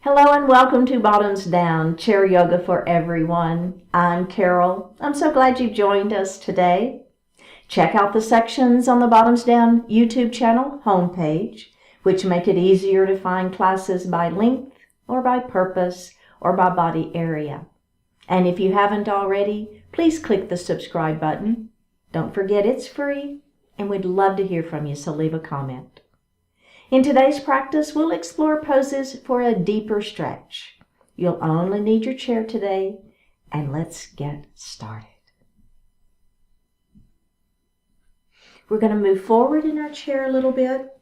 Hello and welcome to Bottoms Down, Chair Yoga for Everyone. I'm Carol. I'm so glad you've joined us today. Check out the sections on the Bottoms Down YouTube channel homepage, which make it easier to find classes by length or by purpose or by body area. And if you haven't already, please click the subscribe button. Don't forget it's free, and we'd love to hear from you, so leave a comment. In today's practice, we'll explore poses for a deeper stretch. You'll only need your chair today, and let's get started. We're going to move forward in our chair a little bit,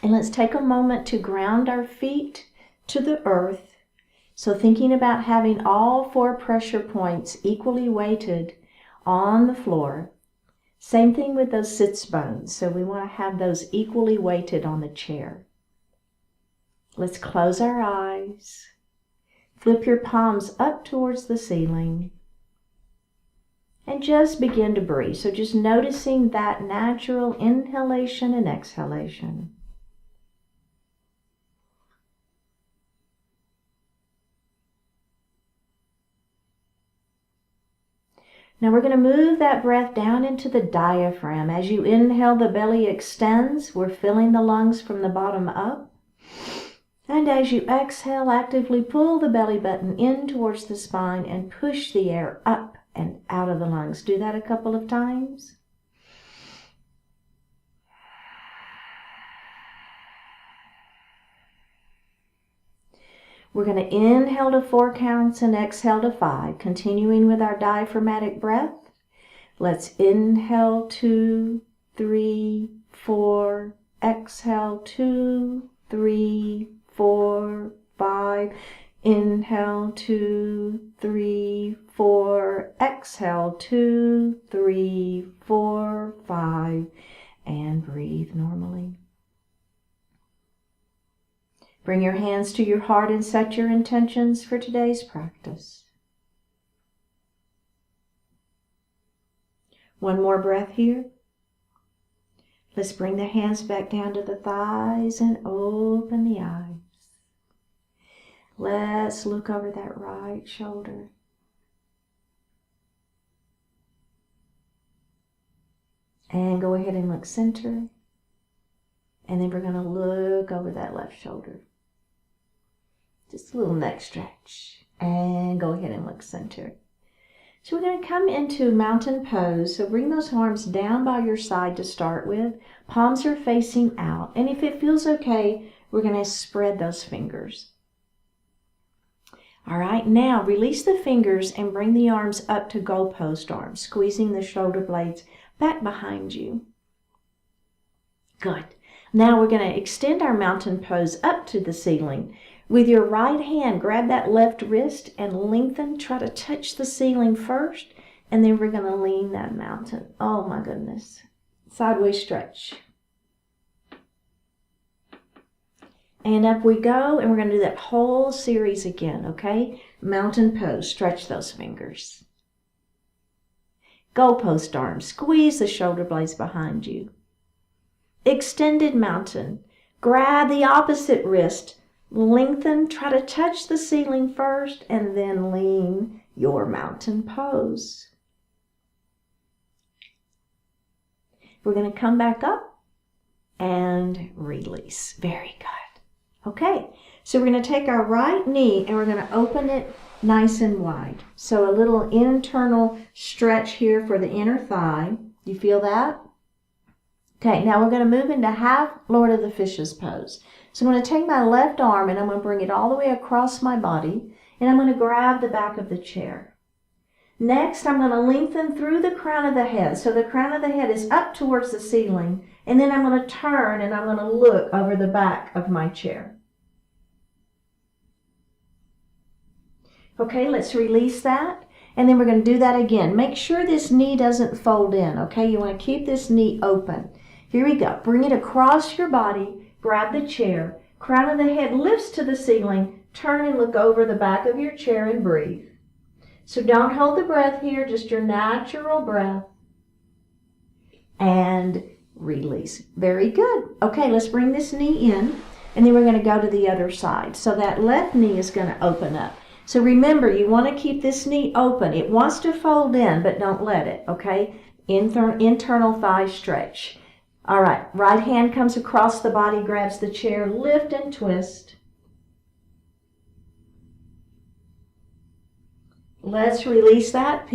and let's take a moment to ground our feet to the earth. So thinking about having all 4 pressure points equally weighted on the floor. Same thing with those sits bones, so we want to have those equally weighted on the chair. Let's close our eyes. Flip your palms up towards the ceiling. And just begin to breathe. So just noticing that natural inhalation and exhalation. Now we're going to move that breath down into the diaphragm. As you inhale, the belly extends. We're filling the lungs from the bottom up. And as you exhale, actively pull the belly button in towards the spine and push the air up and out of the lungs. Do that a couple of times. We're going to inhale to 4 counts and exhale to 5, continuing with our diaphragmatic breath. Let's inhale 2, 3, 4, exhale 2, 3, 4, 5. Inhale 2, 3, 4, exhale 2, 3, 4, 5, and breathe normally. Bring your hands to your heart and set your intentions for today's practice. One more breath here. Let's bring the hands back down to the thighs and open the eyes. Let's look over that right shoulder. And go ahead and look center. And then we're going to look over that left shoulder. Just a little neck stretch. And go ahead and look center. So we're going to come into mountain pose. So bring those arms down by your side to start with. Palms are facing out. And if it feels okay, we're going to spread those fingers. All right, now release the fingers and bring the arms up to goalpost arms, squeezing the shoulder blades back behind you. Good. Now we're going to extend our mountain pose up to the ceiling. With your right hand, grab that left wrist and lengthen. Try to touch the ceiling first, and then we're going to lean that mountain. Oh my goodness. Sideways stretch. And up we go, and we're going to do that whole series again, okay? Mountain pose. Stretch those fingers. Goalpost arms. Squeeze the shoulder blades behind you. Extended mountain. Grab the opposite wrist. Lengthen, try to touch the ceiling first, and then lean your mountain pose. We're going to come back up and release. Very good. Okay, so we're going to take our right knee and we're going to open it nice and wide. So a little internal stretch here for the inner thigh. You feel that? Okay, now we're going to move into half Lord of the Fishes pose. So I'm going to take my left arm and I'm going to bring it all the way across my body, and I'm going to grab the back of the chair. Next, I'm going to lengthen through the crown of the head. So the crown of the head is up towards the ceiling, and then I'm going to turn and I'm going to look over the back of my chair. Okay, let's release that. And then we're going to do that again. Make sure this knee doesn't fold in, okay? You want to keep this knee open. Here we go. Bring it across your body. Grab the chair. Crown of the head lifts to the ceiling. Turn and look over the back of your chair and breathe. So don't hold the breath here, just your natural breath. And release. Very good. Okay, let's bring this knee in. and then we're going to go to the other side. So that left knee is going to open up. So remember, you want to keep this knee open. It wants to fold in, but don't let it, okay? Internal thigh stretch. All right, right hand comes across the body, grabs the chair, lift and twist. Let's release that.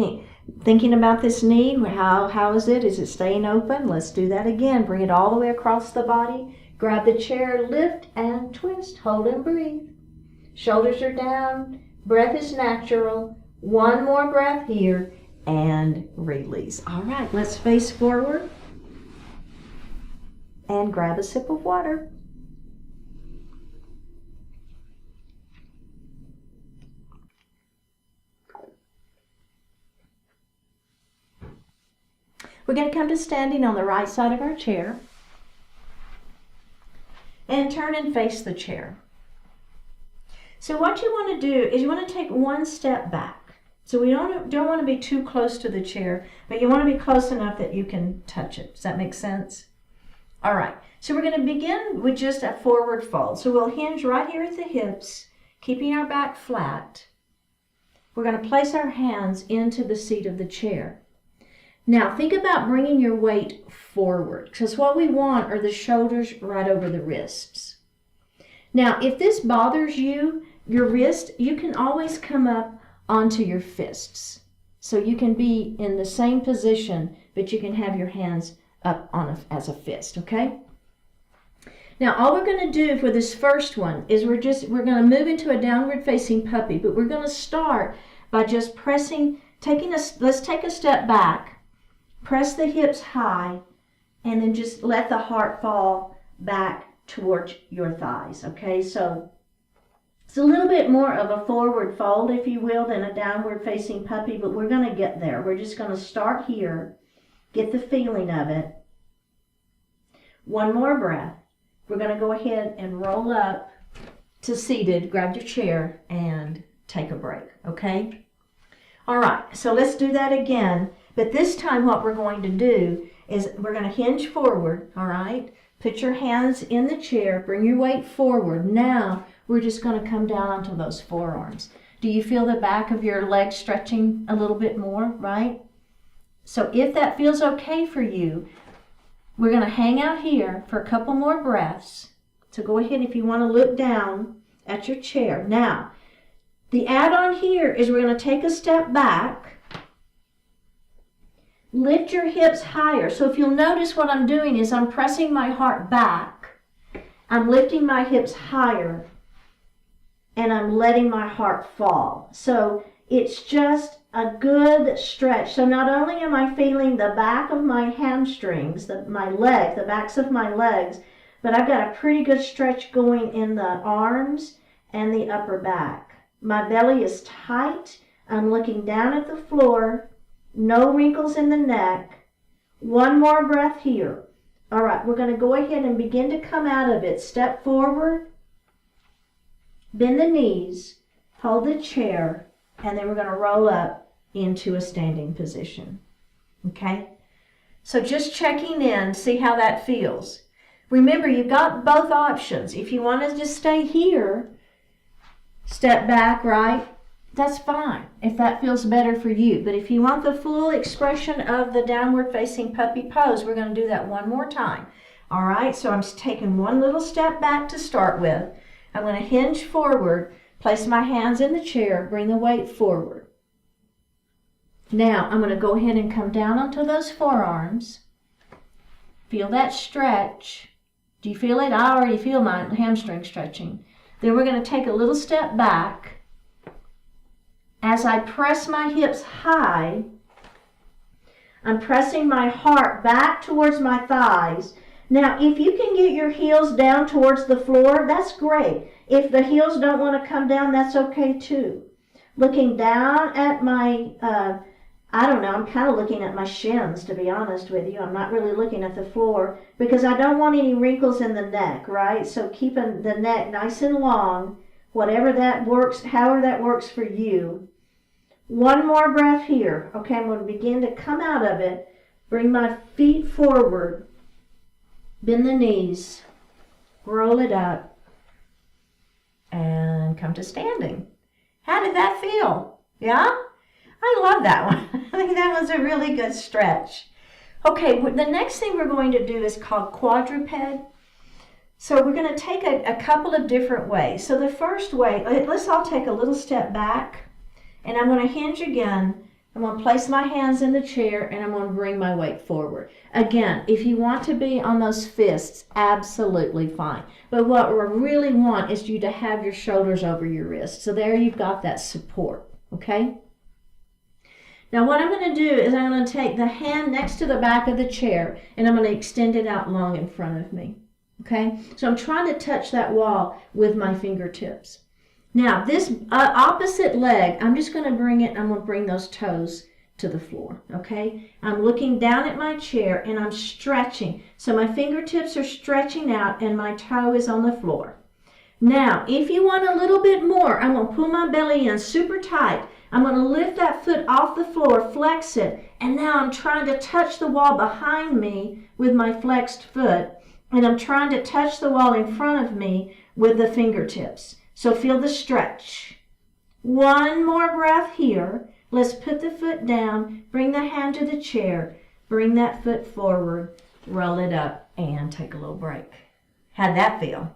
Thinking about this knee, how is it? Is it staying open? Let's do that again. Bring it all the way across the body. Grab the chair, lift and twist. Hold and breathe. Shoulders are down. Breath is natural. One more breath here and release. All right, let's face forward and grab a sip of water. We're going to come to standing on the right side of our chair and turn and face the chair. So what you want to do is you want to take one step back. So we don't want to be too close to the chair, but you want to be close enough that you can touch it. Does that make sense? All right, so we're going to begin with just a forward fold. So we'll hinge right here at the hips, keeping our back flat. We're going to place our hands into the seat of the chair. Now think about bringing your weight forward, because what we want are the shoulders right over the wrists. Now if this bothers you, your wrist, you can always come up onto your fists. So you can be in the same position, but you can have your hands up on as a fist, okay? Now all we're going to do for this first one is we're going to move into a downward facing puppy, but we're going to start by just pressing, let's take a step back. Press the hips high, and then just let the heart fall back towards your thighs, okay? So it's a little bit more of a forward fold, if you will, than a downward facing puppy, but we're going to get there. We're just going to start here, get the feeling of it. One more breath. We're going to go ahead and roll up to seated, grab your chair, and take a break, okay? All right, so let's do that again. But this time what we're going to do is we're going to hinge forward, all right? Put your hands in the chair, bring your weight forward. Now we're just going to come down onto those forearms. Do you feel the back of your leg stretching a little bit more, right? So if that feels okay for you, we're going to hang out here for a couple more breaths. So go ahead if you want to look down at your chair. Now, the add-on here is we're going to take a step back. Lift your hips higher. So if you'll notice what I'm doing is I'm pressing my heart back. I'm lifting my hips higher. And I'm letting my heart fall. So it's just a good stretch. So not only am I feeling the back of my hamstrings, the backs of my legs, but I've got a pretty good stretch going in the arms and the upper back. My belly is tight. I'm looking down at the floor. No wrinkles in the neck. One more breath here. All right, we're going to go ahead and begin to come out of it. Step forward. Bend the knees. Hold the chair. And then we're going to roll up into a standing position. Okay? So just checking in, see how that feels. Remember, you've got both options. If you want to just stay here, step back, right? That's fine if that feels better for you. But if you want the full expression of the downward facing puppy pose, we're going to do that one more time. All right, so I'm taking one little step back to start with. I'm going to hinge forward, place my hands in the chair, bring the weight forward. Now I'm going to go ahead and come down onto those forearms. Feel that stretch. Do you feel it? I already feel my hamstring stretching. Then we're going to take a little step back. As I press my hips high, I'm pressing my heart back towards my thighs. Now, if you can get your heels down towards the floor, that's great. If the heels don't want to come down, that's okay too. Looking down at my, I'm kind of looking at my shins, to be honest with you. I'm not really looking at the floor because I don't want any wrinkles in the neck, right? So keeping the neck nice and long, whatever that works, however that works for you. One more breath here. Okay, I'm going to begin to come out of it. Bring my feet forward. Bend the knees. Roll it up. and come to standing. How did that feel? Yeah? I love that one. I think that was a really good stretch. Okay, the next thing we're going to do is called quadruped. So we're going to take a couple of different ways. So the first way, let's all take a little step back, and I'm going to hinge again. I'm going to place my hands in the chair, and I'm going to bring my weight forward. Again, if you want to be on those fists, absolutely fine. But what we really want is you to have your shoulders over your wrists. So there you've got that support, okay? Now what I'm going to do is I'm going to take the hand next to the back of the chair, and I'm going to extend it out long in front of me, okay? So I'm trying to touch that wall with my fingertips. Now, this opposite leg, I'm just going to bring it, I'm going to bring those toes to the floor, okay? I'm looking down at my chair and I'm stretching. So my fingertips are stretching out and my toe is on the floor. Now, if you want a little bit more, I'm going to pull my belly in super tight. I'm going to lift that foot off the floor, flex it, and now I'm trying to touch the wall behind me with my flexed foot, and I'm trying to touch the wall in front of me with the fingertips. So feel the stretch. One more breath here. Let's put the foot down, bring the hand to the chair, bring that foot forward, roll it up, and take a little break. How'd that feel?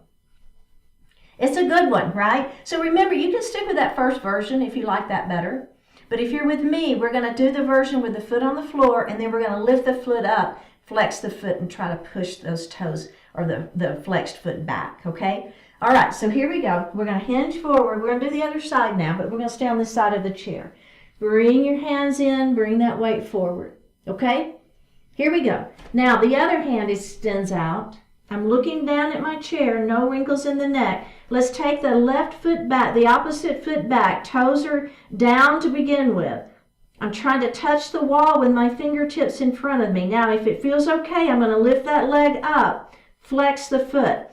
It's a good one, right? So remember, you can stick with that first version if you like that better. But if you're with me, we're going to do the version with the foot on the floor, and then we're going to lift the foot up, flex the foot, and try to push those toes or the flexed foot back, okay? All right, so here we go. We're going to hinge forward. We're going to do the other side now, but we're going to stay on this side of the chair. Bring your hands in, bring that weight forward, okay? Here we go. Now, the other hand extends out. I'm looking down at my chair, no wrinkles in the neck. Let's take the left foot back, the opposite foot back. Toes are down to begin with. I'm trying to touch the wall with my fingertips in front of me. Now, if it feels okay, I'm going to lift that leg up, flex the foot.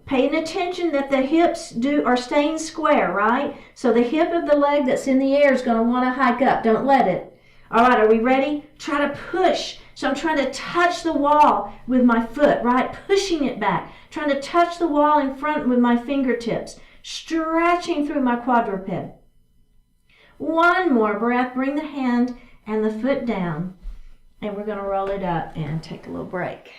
Paying attention that the hips are staying square, right? So the hip of the leg that's in the air is going to want to hike up. Don't let it. All right, are we ready? Try to push. So I'm trying to touch the wall with my foot, right? Pushing it back. Trying to touch the wall in front with my fingertips. Stretching through my quadruped. One more breath. Bring the hand and the foot down. And we're going to roll it up and take a little break.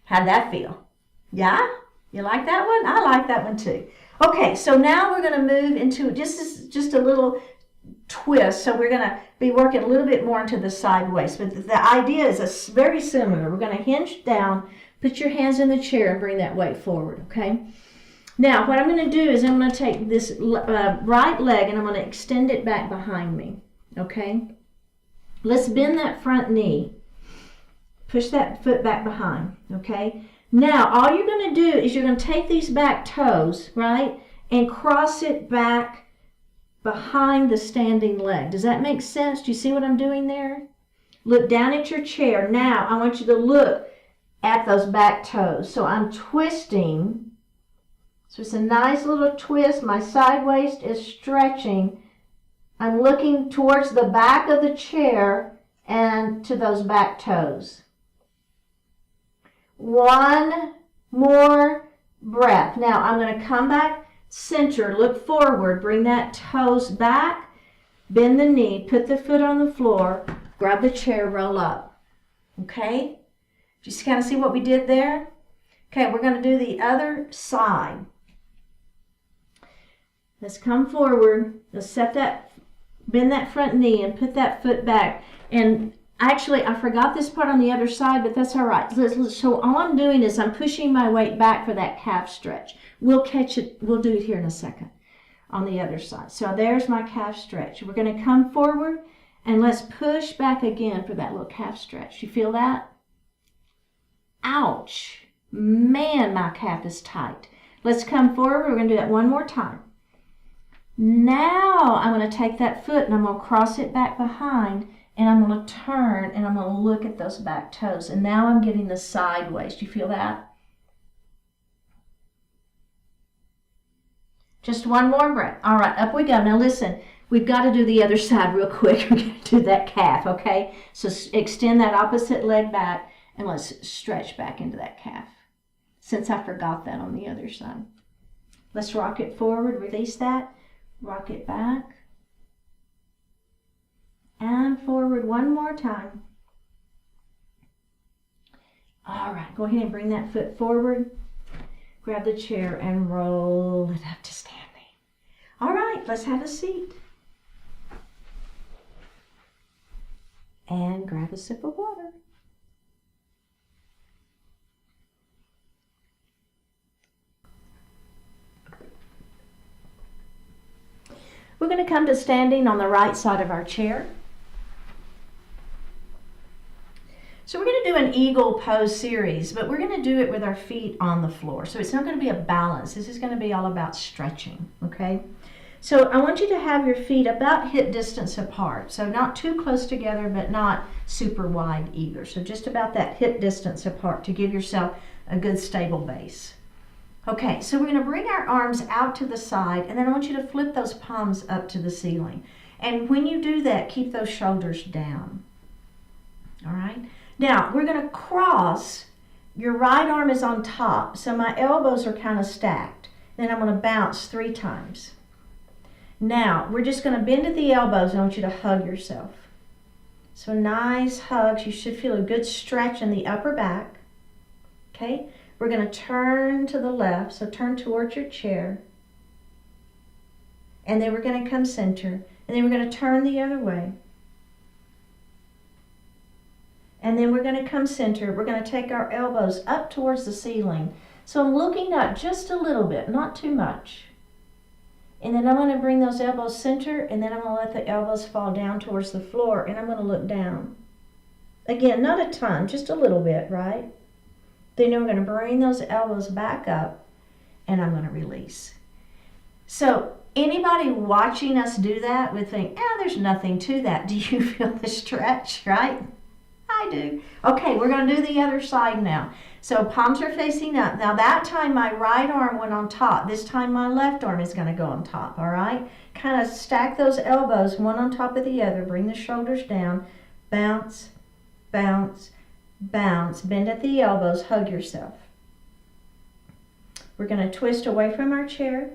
How'd that feel? Yeah? You like that one? I like that one too. Okay, so now we're going to move into just a little twist. So we're going to be working a little bit more into the sideways. But the idea is very similar. We're going to hinge down, put your hands in the chair, and bring that weight forward, okay? Now, what I'm going to do is I'm going to take this right leg and I'm going to extend it back behind me, okay? Let's bend that front knee. Push that foot back behind, okay? Now, all you're going to do is you're going to take these back toes, right, and cross it back behind the standing leg. Does that make sense? Do you see what I'm doing there? Look down at your chair. Now, I want you to look at those back toes. So I'm twisting. So it's a nice little twist. My side waist is stretching. I'm looking towards the back of the chair and to those back toes. One more breath. Now I'm going to come back, center, look forward, bring that toes back, bend the knee, put the foot on the floor, grab the chair, roll up. Okay? Just kind of see what we did there? Okay, we're going to do the other side. Let's come forward. Let's bend that front knee and put that foot back. And actually, I forgot this part on the other side, but that's all right. So all I'm doing is I'm pushing my weight back for that calf stretch. We'll catch it. We'll do it here in a second on the other side. So there's my calf stretch. We're going to come forward and let's push back again for that little calf stretch. You feel that? Ouch. Man, my calf is tight. Let's come forward. We're going to do that one more time. Now I'm going to take that foot and I'm going to cross it back behind. And I'm going to turn and I'm going to look at those back toes. And now I'm getting the sideways. Do you feel that? Just one more breath. All right, up we go. Now listen, we've got to do the other side real quick. We're going to do that calf, okay? So extend that opposite leg back and let's stretch back into that calf. Since I forgot that on the other side. Let's rock it forward, release that, rock it back, and forward one more time. All right, go ahead and bring that foot forward. Grab the chair and roll it up to standing. All right, let's have a seat. And grab a sip of water. We're going to come to standing on the right side of our chair. So we're going to do an eagle pose series, but we're going to do it with our feet on the floor. So it's not going to be a balance. This is going to be all about stretching, okay? So I want you to have your feet about hip distance apart. So not too close together, but not super wide either. So just about that hip distance apart to give yourself a good stable base. Okay, so we're going to bring our arms out to the side, and then I want you to flip those palms up to the ceiling. And when you do that, keep those shoulders down. All right? Now, we're going to cross. Your right arm is on top, so my elbows are kind of stacked. Then I'm going to bounce 3 times. Now, we're just going to bend at the elbows, and I want you to hug yourself. So nice hugs. You should feel a good stretch in the upper back. Okay? We're going to turn to the left, so turn towards your chair. And then we're going to come center. And then we're going to turn the other way. And then we're going to come center. We're going to take our elbows up towards the ceiling. So I'm looking up just a little bit, not too much. And then I'm going to bring those elbows center, and then I'm going to let the elbows fall down towards the floor, and I'm going to look down. Again, not a ton, just a little bit, right? Then we're going to bring those elbows back up, and I'm going to release. So anybody watching us do that would think, there's nothing to that. Do you feel the stretch, right? I do. Okay, we're going to do the other side now. So palms are facing up. Now that time my right arm went on top. This time my left arm is going to go on top, all right? Kind of stack those elbows one on top of the other. Bring the shoulders down. Bounce, bounce, bounce. Bend at the elbows. Hug yourself. We're going to twist away from our chair.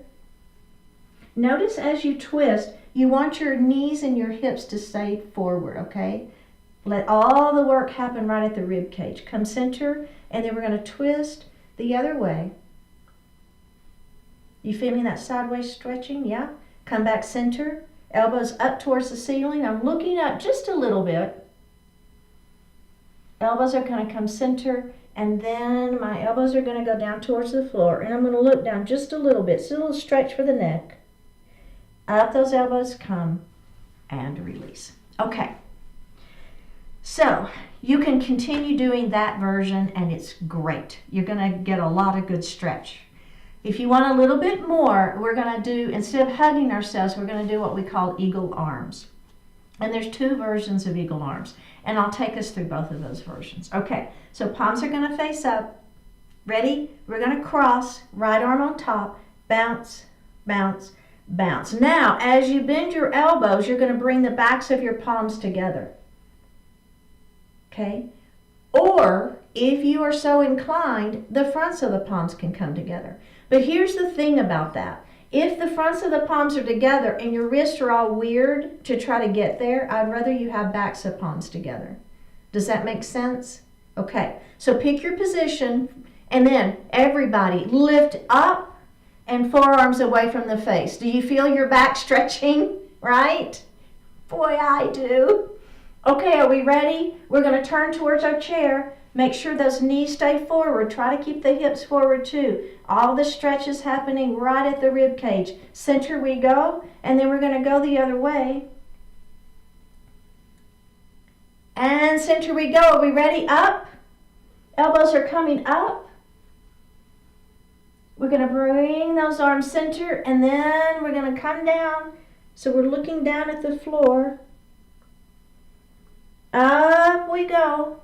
Notice as you twist, you want your knees and your hips to stay forward, okay? Let all the work happen right at the rib cage. Come center, and then we're going to twist the other way. You feeling that sideways stretching? Yeah? Come back center. Elbows up towards the ceiling. I'm looking up just a little bit. Elbows are going to come center, and then my elbows are going to go down towards the floor, and I'm going to look down just a little bit. So a little stretch for the neck. Up those elbows come, and release. Okay. So you can continue doing that version, and it's great. You're going to get a lot of good stretch. If you want a little bit more, we're going to do, instead of hugging ourselves, we're going to do what we call eagle arms. And there's 2 versions of eagle arms, and I'll take us through both of those versions. Okay, so palms are going to face up. Ready? We're going to cross, right arm on top, bounce, bounce, bounce. Now, as you bend your elbows, you're going to bring the backs of your palms together. Okay? Or, if you are so inclined, the fronts of the palms can come together. But here's the thing about that. If the fronts of the palms are together and your wrists are all weird to try to get there, I'd rather you have backs of palms together. Does that make sense? Okay, so pick your position, and then everybody lift up and forearms away from the face. Do you feel your back stretching? Right? Boy, I do. Okay, are we ready? We're going to turn towards our chair. Make sure those knees stay forward. Try to keep the hips forward too. All the stretch is happening right at the rib cage. Center we go, and then we're going to go the other way. And center we go. Are we ready? Up. Elbows are coming up. We're going to bring those arms center, and then we're going to come down. So we're looking down at the floor. Up we go,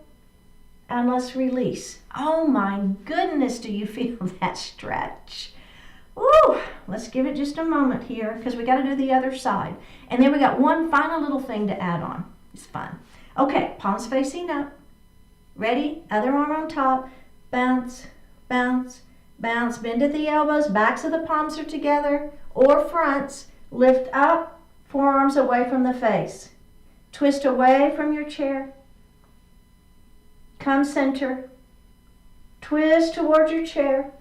and let's release. Oh my goodness, do you feel that stretch? Woo! Let's give it just a moment here, because we got to do the other side. And then we got one final little thing to add on. It's fun. Okay, palms facing up. Ready? Other arm on top. Bounce, bounce, bounce, bend at the elbows, backs of the palms are together, or fronts. Lift up, forearms away from the face. Twist away from your chair. Come center. Twist towards your chair.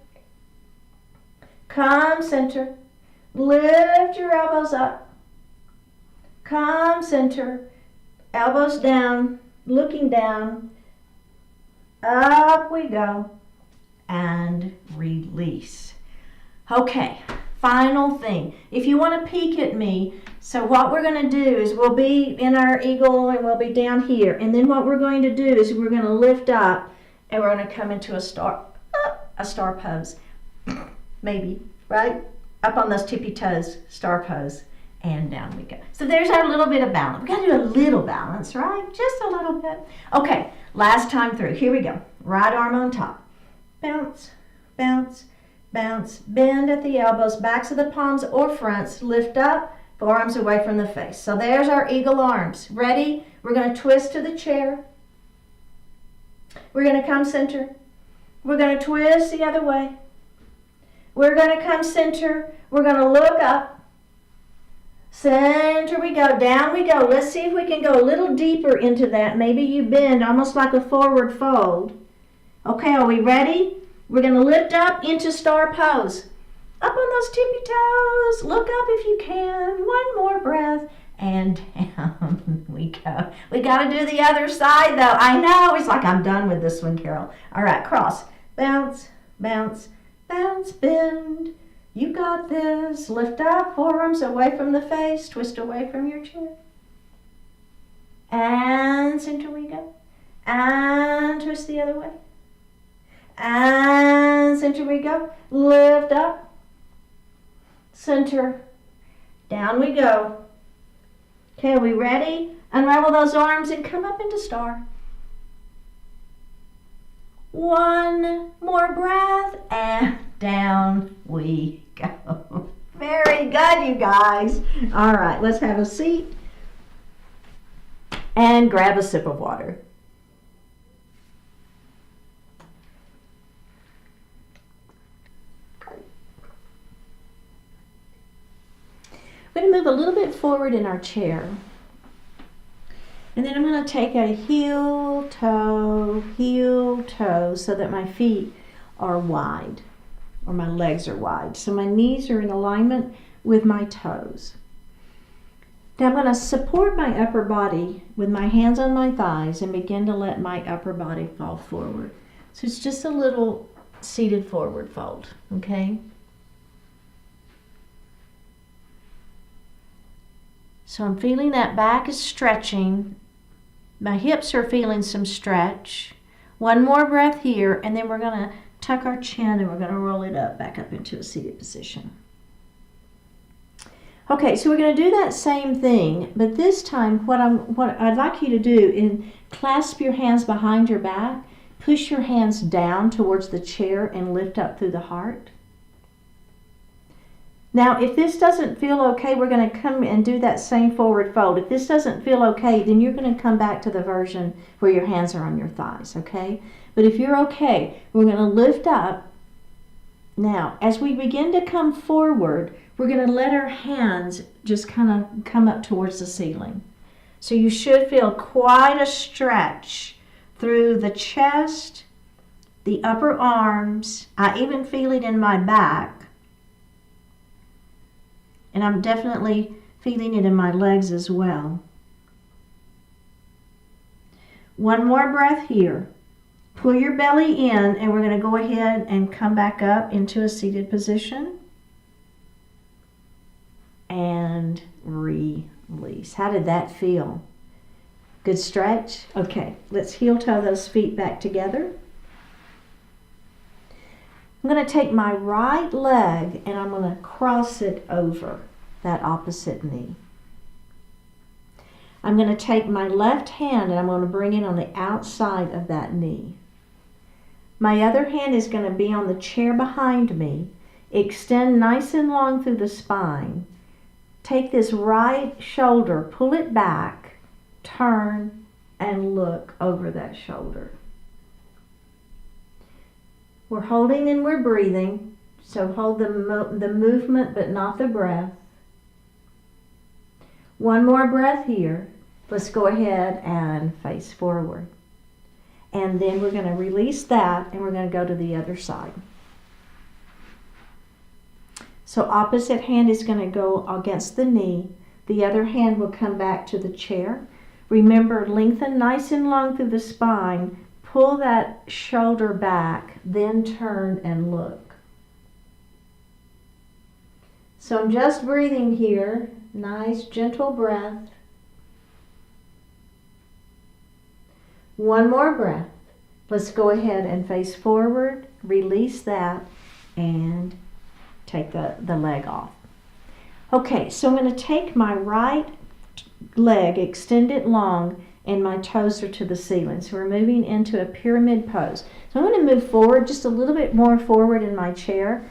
Come center. Lift your elbows up. Come center. Elbows down, looking down. Up we go. And release. Okay, final thing. If you want to peek at me, so what we're going to do is we'll be in our eagle and we'll be down here. And then what we're going to do is we're going to lift up and we're going to come into a star pose. Maybe, right? Up on those tippy toes, star pose. And down we go. So there's our little bit of balance. We got to do a little balance, right? Just a little bit. Okay, last time through. Here we go. Right arm on top. Bounce, bounce, bounce. Bend at the elbows, backs of the palms or fronts. Lift up, forearms away from the face. So there's our eagle arms. Ready? We're going to twist to the chair. We're going to come center. We're going to twist the other way. We're going to come center. We're going to look up. Center we go, down we go. Let's see if we can go a little deeper into that. Maybe you bend almost like a forward fold. Okay, are we ready? We're going to lift up into star pose. Up on those tippy toes. Look up if you can. One more breath. And down we go. We got to do the other side though. I know. It's like I'm done with this one, Carol. All right, cross. Bounce, bounce, bounce, bend. You got this. Lift up, forearms away from the face. Twist away from your chair. And center we go. And twist the other way. And center we go. Lift up. Center. Down we go. Okay, are we ready? Unravel those arms and come up into star. One more breath and down we go. Very good, you guys. All right, let's have a seat and grab a sip of water. We're going to move a little bit forward in our chair. And then I'm going to take a heel, toe, so that my feet are wide, or my legs are wide. So my knees are in alignment with my toes. Now I'm going to support my upper body with my hands on my thighs and begin to let my upper body fall forward. So it's just a little seated forward fold, okay? So I'm feeling that back is stretching. My hips are feeling some stretch. One more breath here, and then we're going to tuck our chin and we're going to roll it up, back up into a seated position. Okay, so we're going to do that same thing, but this time what I'd like you to do is clasp your hands behind your back, push your hands down towards the chair and lift up through the heart. Now, if this doesn't feel okay, we're going to come and do that same forward fold. If this doesn't feel okay, then you're going to come back to the version where your hands are on your thighs, okay? But if you're okay, we're going to lift up. Now, as we begin to come forward, we're going to let our hands just kind of come up towards the ceiling. So you should feel quite a stretch through the chest, the upper arms. I even feel it in my back. And I'm definitely feeling it in my legs as well. One more breath here. Pull your belly in, and we're going to go ahead and come back up into a seated position. And release. How did that feel? Good stretch? Okay, let's heel toe those feet back together. I'm going to take my right leg and I'm going to cross it over that opposite knee. I'm going to take my left hand and I'm going to bring it on the outside of that knee. My other hand is going to be on the chair behind me. Extend nice and long through the spine. Take this right shoulder, pull it back, turn, and look over that shoulder. We're holding and we're breathing. So hold the movement but not the breath. One more breath here. Let's go ahead and face forward. And then we're going to release that and we're going to go to the other side. So opposite hand is going to go against the knee. The other hand will come back to the chair. Remember, lengthen nice and long through the spine. Pull that shoulder back, then turn and look. So I'm just breathing here. Nice, gentle breath. One more breath. Let's go ahead and face forward, release that, and take the leg off. Okay, so I'm going to take my right leg, extend it long, and my toes are to the ceiling. So we're moving into a pyramid pose. So I'm going to move forward just a little bit more forward in my chair.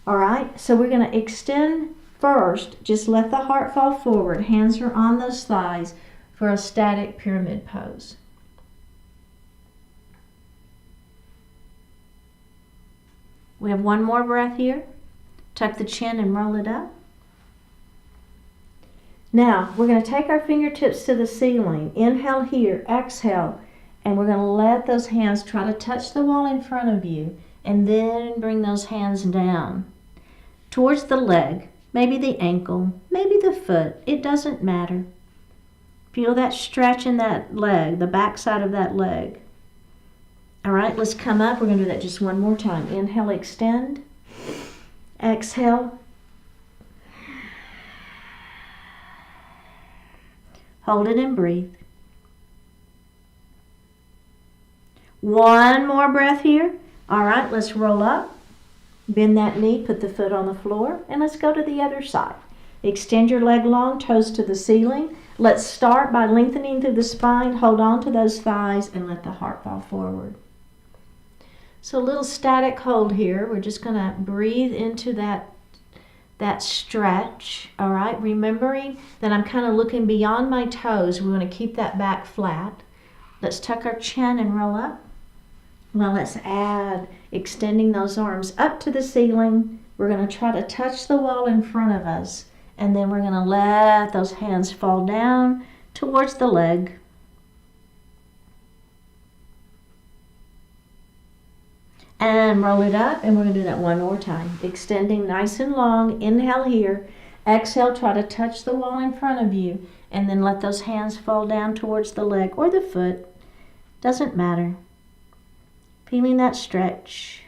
All right, so we're going to extend first. Just let the heart fall forward. Hands are on those thighs for a static pyramid pose. We have one more breath here. Tuck the chin and roll it up. Now, we're going to take our fingertips to the ceiling. Inhale here, exhale, and we're going to let those hands try to touch the wall in front of you, and then bring those hands down towards the leg, maybe the ankle, maybe the foot. It doesn't matter. Feel that stretch in that leg, the back side of that leg. All right, let's come up. We're going to do that just one more time. Inhale, extend. Exhale. Hold it and breathe. One more breath here. All right, let's roll up. Bend that knee, put the foot on the floor, and let's go to the other side. Extend your leg long, toes to the ceiling. Let's start by lengthening through the spine. Hold on to those thighs and let the heart fall forward. So a little static hold here. We're just going to breathe into that stretch, all right? Remembering that I'm kind of looking beyond my toes. We want to keep that back flat. Let's tuck our chin and roll up. Now let's add extending those arms up to the ceiling. We're going to try to touch the wall in front of us, and then we're going to let those hands fall down towards the leg. And roll it up, and we're going to do that one more time. Extending nice and long. Inhale here. Exhale, try to touch the wall in front of you, and then let those hands fall down towards the leg or the foot. Doesn't matter. Feeling that stretch.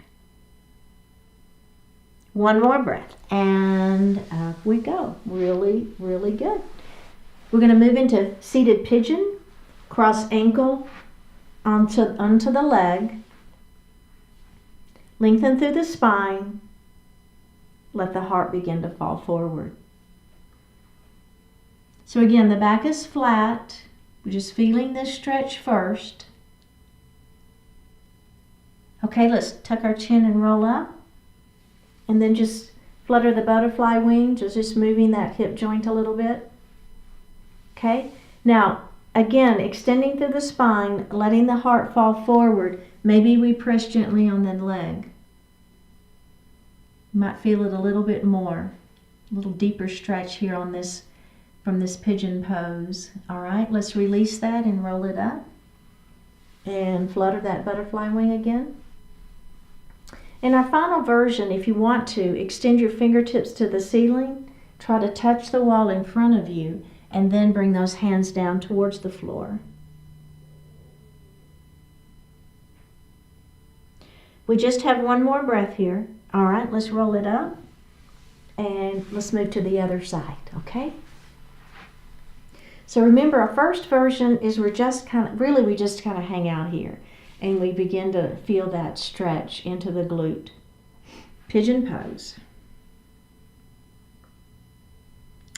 One more breath, and up we go. Really, really good. We're going to move into seated pigeon. Cross ankle onto the leg. Lengthen through the spine. Let the heart begin to fall forward. So again, the back is flat. We're just feeling this stretch first. Okay, let's tuck our chin and roll up. And then just flutter the butterfly wings, just moving that hip joint a little bit. Okay, now again, extending through the spine, letting the heart fall forward. Maybe we press gently on the leg. You might feel it a little bit more, a little deeper stretch here on this, from this pigeon pose. All right, let's release that and roll it up. And flutter that butterfly wing again. In our final version, if you want to, extend your fingertips to the ceiling, try to touch the wall in front of you, and then bring those hands down towards the floor. We just have one more breath here. All right, let's roll it up, and let's move to the other side, okay? So remember, our first version is we just kind of hang out here, and we begin to feel that stretch into the glute. Pigeon pose.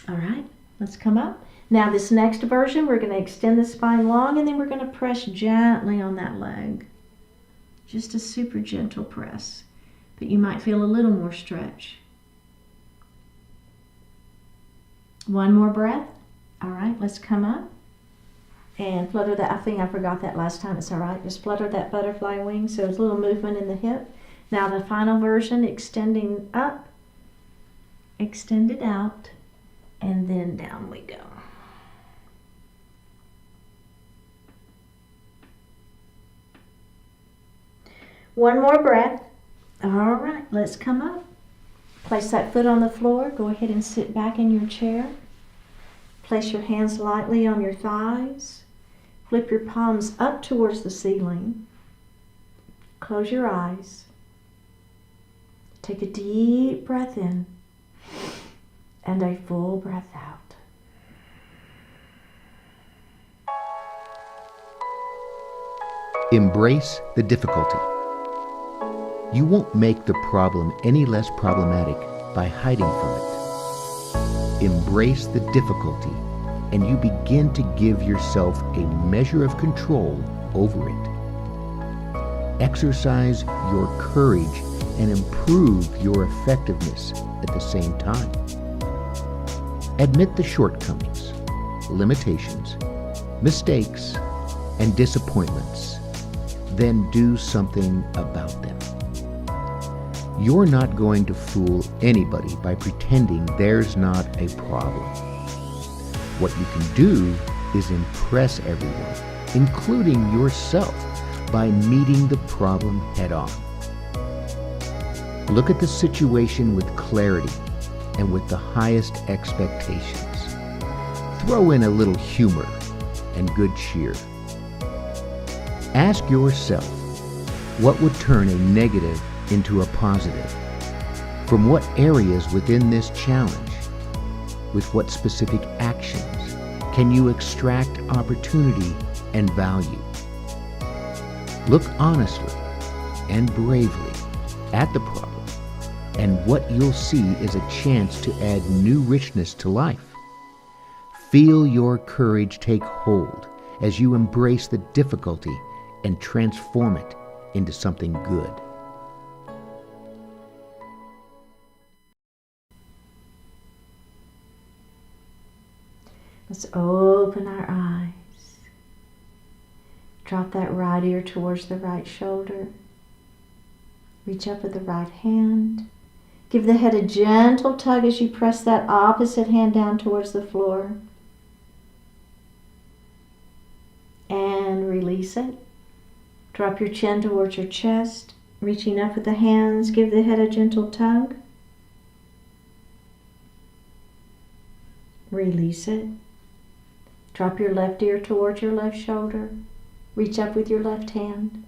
All right, let's come up. Now this next version, we're going to extend the spine long, and then we're going to press gently on that leg. Just a super gentle press, but you might feel a little more stretch. One more breath. All right, let's come up and flutter that. I think I forgot that last time. It's all right. Just flutter that butterfly wing, so it's a little movement in the hip. Now the final version, extending up, extend it out, and then down we go. One more breath. All right, let's come up. Place that foot on the floor. Go ahead and sit back in your chair. Place your hands lightly on your thighs. Flip your palms up towards the ceiling. Close your eyes. Take a deep breath in and a full breath out. Embrace the difficulty. You won't make the problem any less problematic by hiding from it. Embrace the difficulty, and you begin to give yourself a measure of control over it. Exercise your courage and improve your effectiveness at the same time. Admit the shortcomings, limitations, mistakes, and disappointments. Then do something about them. You're not going to fool anybody by pretending there's not a problem. What you can do is impress everyone, including yourself, by meeting the problem head on. Look at the situation with clarity and with the highest expectations. Throw in a little humor and good cheer. Ask yourself, what would turn a negative into a positive? From what areas within this challenge, with what specific actions, can you extract opportunity and value? Look honestly and bravely at the problem, and what you'll see is a chance to add new richness to life. Feel your courage take hold as you embrace the difficulty and transform it into something good. Let's open our eyes. Drop that right ear towards the right shoulder. Reach up with the right hand. Give the head a gentle tug as you press that opposite hand down towards the floor. And release it. Drop your chin towards your chest. Reaching up with the hands, give the head a gentle tug. Release it. Drop your left ear towards your left shoulder. Reach up with your left hand.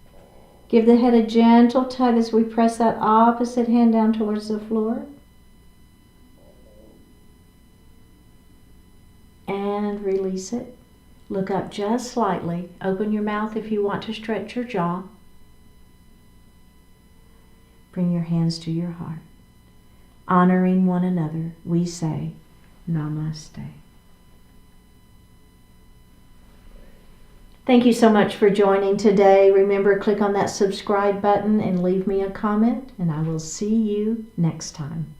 Give the head a gentle tug as we press that opposite hand down towards the floor. And release it. Look up just slightly. Open your mouth if you want to stretch your jaw. Bring your hands to your heart. Honoring one another, we say, Namaste. Thank you so much for joining today. Remember, click on that subscribe button and leave me a comment, and I will see you next time.